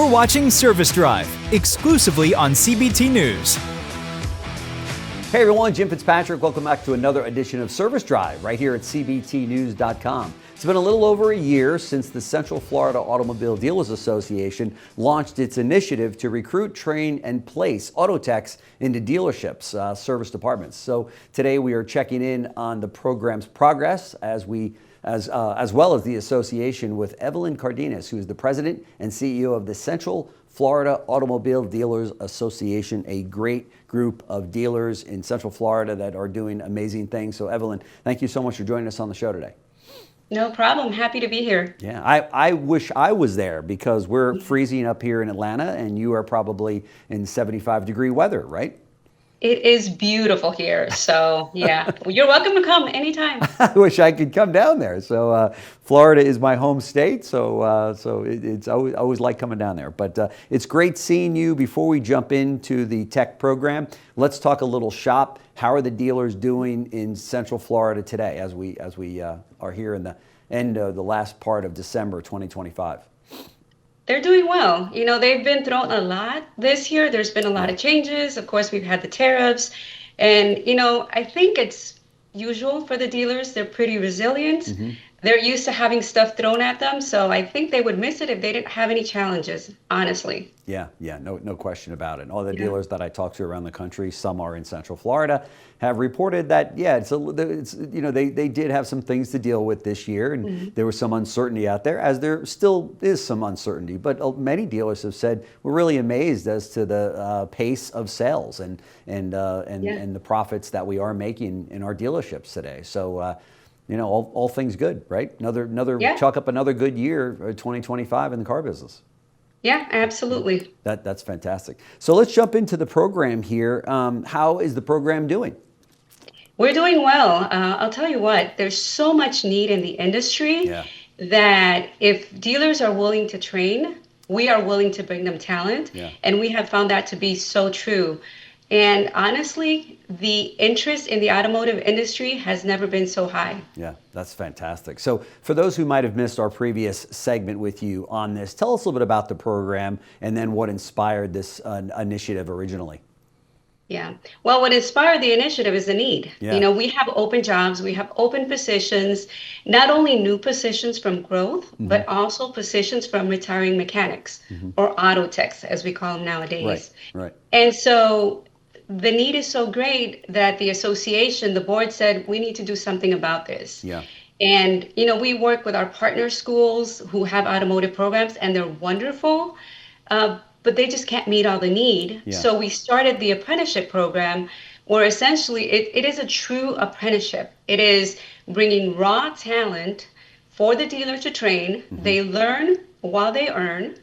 You're watching Service Drive, exclusively on CBT News. Hey everyone, Jim Fitzpatrick. Welcome back to another edition of Service Drive right here at cbtnews.com. It's been a little over a year since the Central Florida Automobile Dealers Association launched its initiative to recruit, train, and place auto techs into dealerships, service departments. So today we are checking in on the program's progress as well as the association with Evelyn Cardenas, who is the president and CEO of the Central Florida Automobile Dealers Association, a great group of dealers in Central Florida that are doing amazing things. So Evelyn, thank you so much for joining us on the show today. No problem. Happy to be here. Yeah, I wish I was there because we're freezing up here in Atlanta and you are probably in 75-degree weather, right? It is beautiful here. So yeah, you're welcome to come anytime. I wish I could come down there. So Florida is my home state. So it's always like coming down there. But it's great seeing you. Before we jump into the tech program, let's talk a little shop. How are the dealers doing in Central Florida today as we are here in the end of the last part of December 2025? They're doing well. You know, they've been through a lot this year. There's been a lot of changes. Of course, we've had the tariffs. And, you know, I think it's usual for the dealers. They're pretty resilient. Mm-hmm. They're used to having stuff thrown at them. So I think they would miss it if they didn't have any challenges, honestly. Yeah, no question about it. All the dealers that I talk to around the country, some are in Central Florida, have reported that, they did have some things to deal with this year, and there was some uncertainty out there, as there still is some uncertainty. But many dealers have said we're really amazed as to the pace of sales and the profits that we are making in our dealerships today. So. All things good, right? Chalk up another good year, 2025 in the car business. Yeah, absolutely. That's fantastic. So let's jump into the program here. How is the program doing? We're doing well. I'll tell you what, there's so much need in the industry that if dealers are willing to train, we are willing to bring them talent. Yeah. And we have found that to be so true. And honestly, the interest in the automotive industry has never been so high. Yeah, that's fantastic. So for those who might have missed our previous segment with you on this, tell us a little bit about the program and then what inspired this initiative originally. Yeah, well, what inspired the initiative is the need. Yeah. You know, we have open jobs, we have open positions, not only new positions from growth, but also positions from retiring mechanics or auto techs, as we call them nowadays. Right. And so the need is so great that the association, the board said, we need to do something about this. Yeah. And, we work with our partner schools who have automotive programs, and they're wonderful, but they just can't meet all the need. Yeah. So we started the apprenticeship program, where essentially it is a true apprenticeship. It is bringing raw talent for the dealer to train. They learn while they earn.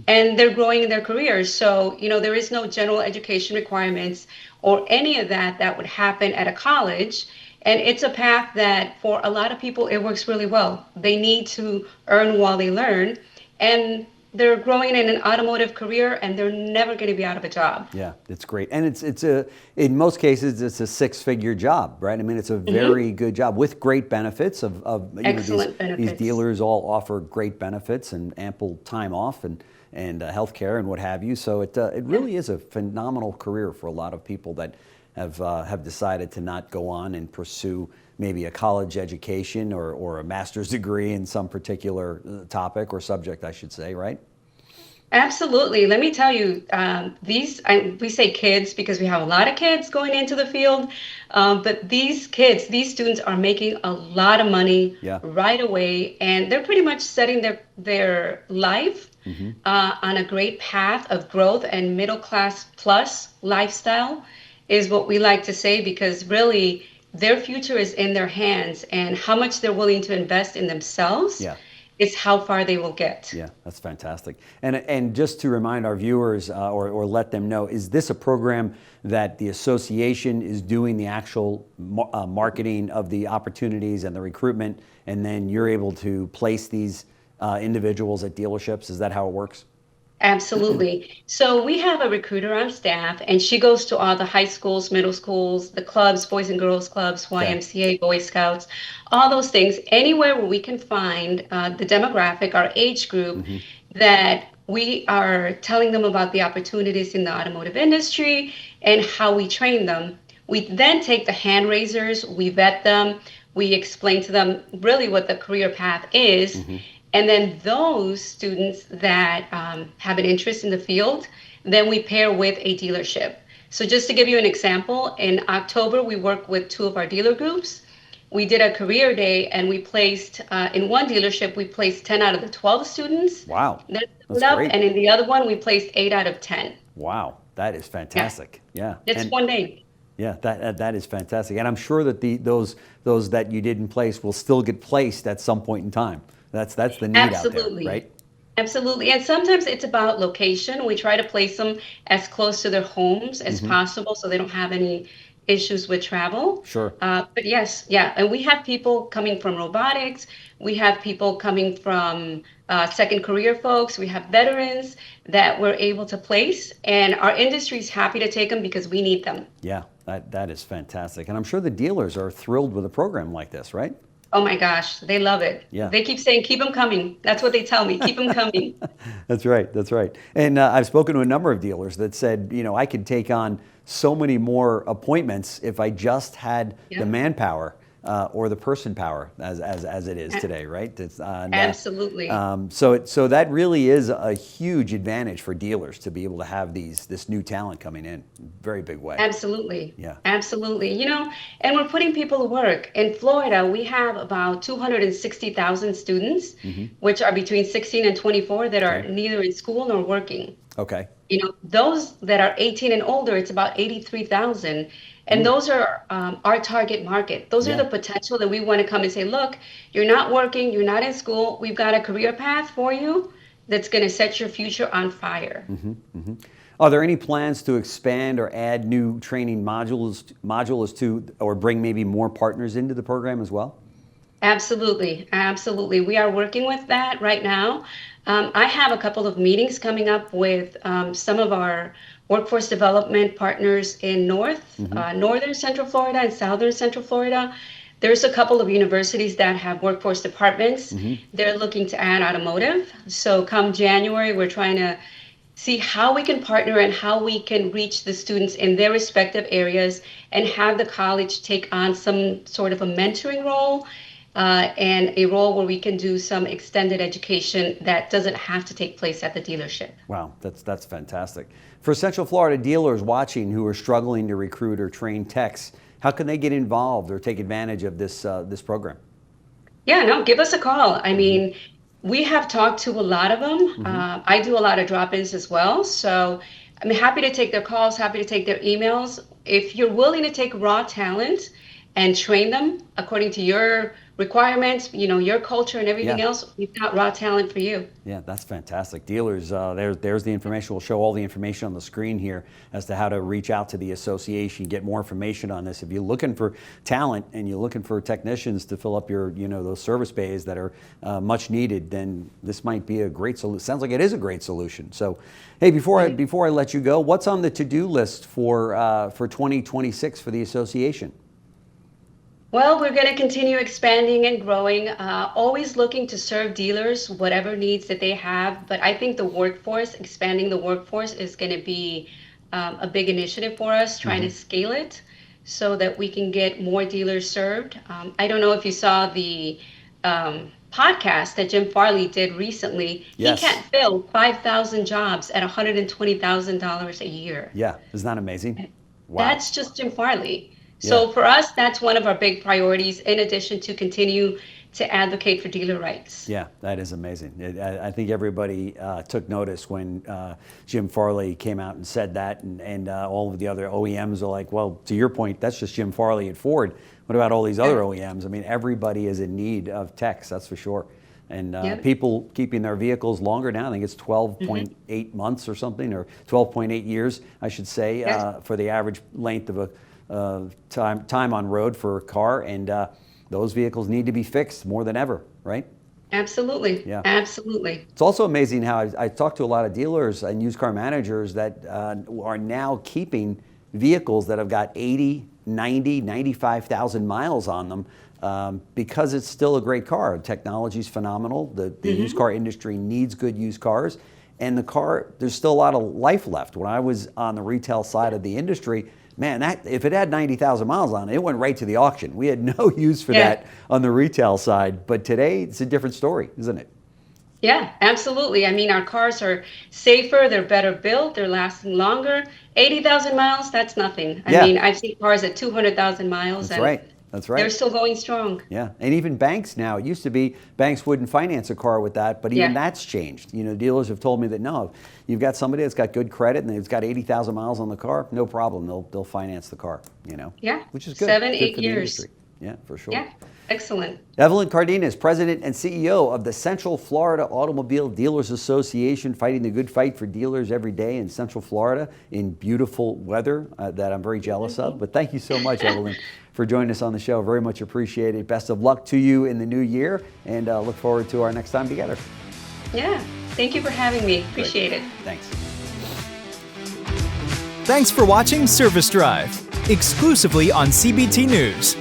And they're growing in their careers. So, there is no general education requirements or any of that would happen at a college. And it's a path that for a lot of people, it works really well. They need to earn while they learn. And they're growing in an automotive career, and they're never going to be out of a job. Yeah, it's great. And it's in most cases, it's a six-figure job, right? I mean, it's a very good job with great benefits Excellent benefits. These dealers all offer great benefits and ample time off and health care and what have you. So it really is a phenomenal career for a lot of people that have decided to not go on and pursue maybe a college education or a master's degree in some particular topic or subject, I should say, right? Absolutely. Let me tell you, we say kids because we have a lot of kids going into the field, but these students are making a lot of money right away, and they're pretty much setting their life on a great path of growth, and middle class plus lifestyle is what we like to say, because really their future is in their hands, and how much they're willing to invest in themselves is how far they will get. Yeah, that's fantastic. And just to remind our viewers or let them know, is this a program that the association is doing the actual marketing of the opportunities and the recruitment, and then you're able to place these individuals at dealerships? Is that how it works? Absolutely. So we have a recruiter on staff, and she goes to all the high schools, middle schools, the clubs, Boys and Girls Clubs, YMCA, Boy Scouts, all those things, anywhere where we can find the demographic, our age group, that we are telling them about the opportunities in the automotive industry and how we train them. We then take the hand raisers, we vet them, we explain to them really what the career path is. And then those students that have an interest in the field, then we pair with a dealership. So just to give you an example, in October, we worked with 2 of our dealer groups. We did a career day, and we placed, in one dealership, we placed 10 out of the 12 students. Wow, that's great. And in the other one, we placed 8 out of 10. Wow, that is fantastic. Yeah. It's one day. Yeah, that is fantastic. And I'm sure that those that you did in place will still get placed at some point in time. That's the need out there, right? Absolutely. And sometimes it's about location. We try to place them as close to their homes as possible so they don't have any issues with travel. Sure. But yes, yeah. And we have people coming from robotics. We have people coming from second career folks. We have veterans that we're able to place. And our industry is happy to take them because we need them. Yeah, that is fantastic. And I'm sure the dealers are thrilled with a program like this, right? Oh my gosh, they love it. Yeah. They keep saying, keep them coming. That's what they tell me, keep them coming. That's right, that's right. And I've spoken to a number of dealers that said, I could take on so many more appointments if I just had the manpower or the person power as it is today, right? It's, Absolutely. So that really is a huge advantage for dealers to be able to have this new talent coming in, very big way. Absolutely. Yeah. Absolutely. And we're putting people to work. In Florida, we have about 260,000 students, which are between 16 and 24 that are neither in school nor working. Okay. Those that are 18 and older, it's about 83,000. And those are our target market. Those are the potential that we want to come and say, look, you're not working, you're not in school. We've got a career path for you that's going to set your future on fire. Are there any plans to expand or add new training modules to, or bring maybe more partners into the program as well? Absolutely. Absolutely. We are working with that right now. I have a couple of meetings coming up with some of our workforce development partners in northern Central Florida and southern Central Florida. There's a couple of universities that have workforce departments. They're looking to add automotive. So come January, we're trying to see how we can partner and how we can reach the students in their respective areas and have the college take on some sort of a mentoring role and a role where we can do some extended education that doesn't have to take place at the dealership. Wow, that's fantastic. For Central Florida dealers watching who are struggling to recruit or train techs, how can they get involved or take advantage of this program? Yeah, no, give us a call. I mean, we have talked to a lot of them. I do a lot of drop-ins as well. So I'm happy to take their calls, happy to take their emails. If you're willing to take raw talent and train them according to your requirements, your culture and everything else, we've got raw talent for you. Yeah, that's fantastic. Dealers, there's the information. We'll show all the information on the screen here as to how to reach out to the association, get more information on this. If you're looking for talent and you're looking for technicians to fill up your, those service bays that are much needed, then this might be a great solution. Sounds like it is a great solution. So, hey, before I let you go, what's on the to-do list for 2026 for the association? Well, we're going to continue expanding and growing, always looking to serve dealers, whatever needs that they have. But I think expanding the workforce is going to be a big initiative for us, trying to scale it so that we can get more dealers served. I don't know if you saw the podcast that Jim Farley did recently. Yes. He can't fill 5,000 jobs at $120,000 a year. Yeah, isn't that amazing? Wow. That's just Jim Farley. So for us, that's one of our big priorities, in addition to continue to advocate for dealer rights. Yeah, that is amazing. I think everybody took notice when Jim Farley came out and said that, and all of the other OEMs are like, well, to your point, that's just Jim Farley at Ford. What about all these other OEMs? I mean, everybody is in need of techs, that's for sure. And people keeping their vehicles longer now. I think it's 12.8 months or something, or 12.8 years, I should say, for the average length of a time on road for a car, and those vehicles need to be fixed more than ever, right? Absolutely. Yeah. Absolutely. It's also amazing how I talked to a lot of dealers and used car managers that are now keeping vehicles that have got 80, 90, 95,000 miles on them because it's still a great car. Technology is phenomenal. The used car industry needs good used cars. and the car, there's still a lot of life left. When I was on the retail side of the industry, man, if it had 90,000 miles on it, it went right to the auction. We had no use for that on the retail side. But today, it's a different story, isn't it? Yeah, absolutely. I mean, our cars are safer, they're better built, they're lasting longer. 80,000 miles, that's nothing. I mean, I've seen cars at 200,000 miles. That's right. That's right. They're still going strong. Yeah, and even banks now, it used to be banks wouldn't finance a car with that, but even that's changed. You know, dealers have told me that no, you've got somebody that's got good credit and they've got 80,000 miles on the car, no problem, they'll finance the car, you know. Yeah. Which is good. 7-8 years. Yeah, for sure. Yeah, excellent. Evelyn Cardenas, President and CEO of the Central Florida Automobile Dealers Association, fighting the good fight for dealers every day in Central Florida in beautiful weather that I'm very jealous of. But thank you so much, Evelyn, for joining us on the show. Very much appreciated. Best of luck to you in the new year, and look forward to our next time together. Yeah, thank you for having me. Appreciate it. Thanks. Thanks for watching Service Drive, exclusively on CBT News.